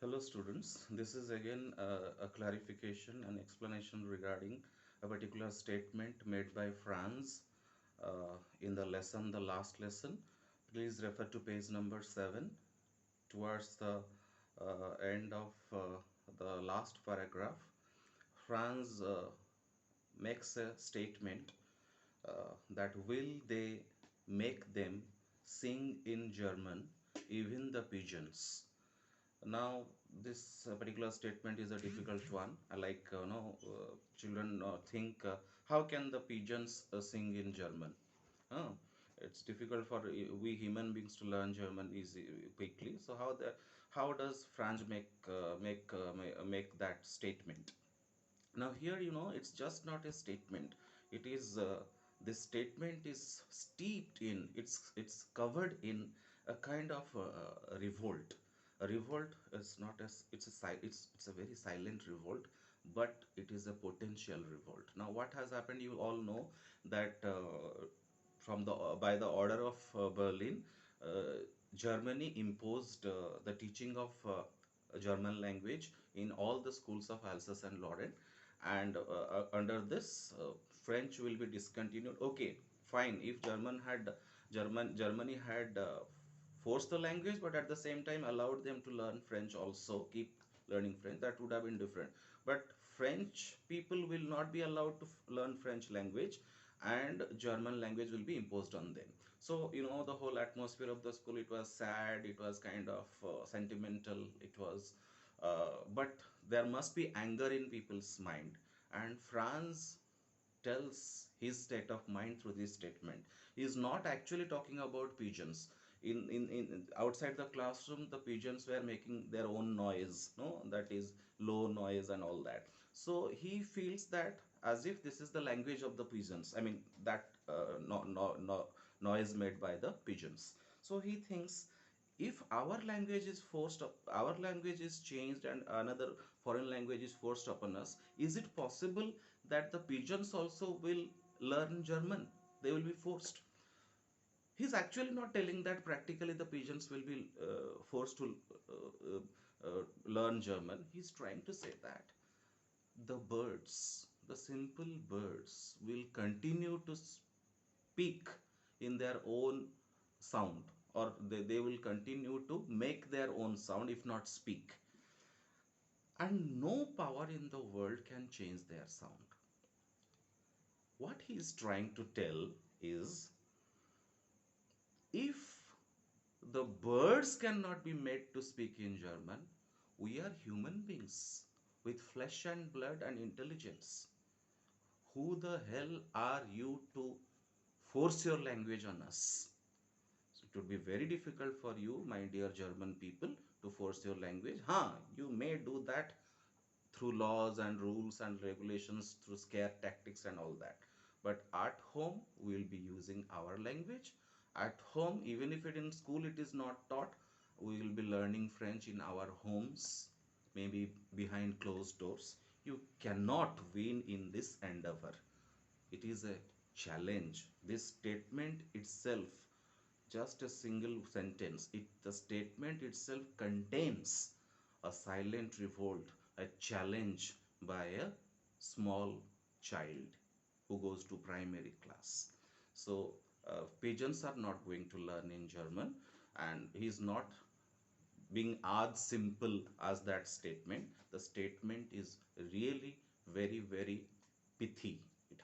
Hello students, this is again a clarification and explanation regarding a particular statement made by Franz in the lesson, the last lesson. Please refer to page number 7 towards the end of the last paragraph. Franz makes a statement that will they make them sing in German, even the pigeons. Now this particular statement is a difficult one. Like children think how can the pigeons sing in German. uh, it's difficult for we human beings to learn German easy quickly. So how does Franz make that statement? Now here, it's just not a statement. It is this statement is steeped in, it's covered in a kind of revolt. A revolt is not as it's a very silent revolt, but it is a potential revolt. Now what has happened, you all know that from the by the order of Berlin, uh, Germany imposed the teaching of German language in all the schools of Alsace and Lorraine, and under this, French will be discontinued. Okay, fine. If Germany had forced the language, but at the same time allowed them to learn French also, keep learning French, that would have been different. But French people will not be allowed to learn French language, and German language will be imposed on them. So the whole atmosphere of the school, it was sad, it was kind of sentimental, it was but there must be anger in people's mind, and Franz tells his state of mind through this statement. He is not actually talking about pigeons. In outside the classroom, the pigeons were making their own noise, no, that is low noise and all that. So he feels that as if this is the language of the pigeons. I mean that no noise made by the pigeons. So he thinks, if our language is forced up, our language is changed and another foreign language is forced upon us, is it possible that the pigeons also will learn German? They will be forced. He's actually not telling that practically the pigeons will be forced to learn German. He's trying to say that the birds, the simple birds, will continue to speak in their own sound, or they will continue to make their own sound, if not speak, and no power in the world can change their sound. What he is trying to tell is, if the birds cannot be made to speak in German, we are human beings with flesh and blood and intelligence. Who the hell are you to force your language on us? So it would be very difficult for you, my dear German people, to force your language. You may do that through laws and rules and regulations, through scare tactics and all that. But at home, we will be using our language. At home, even if it in school it is not taught, we will be learning French in our homes, maybe behind closed doors. You cannot win in this endeavor. It is a challenge. This statement itself, just a single sentence, the statement itself contains a silent revolt, a challenge by a small child who goes to primary class. So pigeons are not going to learn in German, and he is not being as simple as that statement. The statement is really very, very pithy. It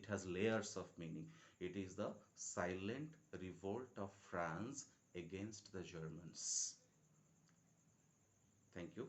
has layers of meaning. It is the silent revolt of France against the Germans. Thank you.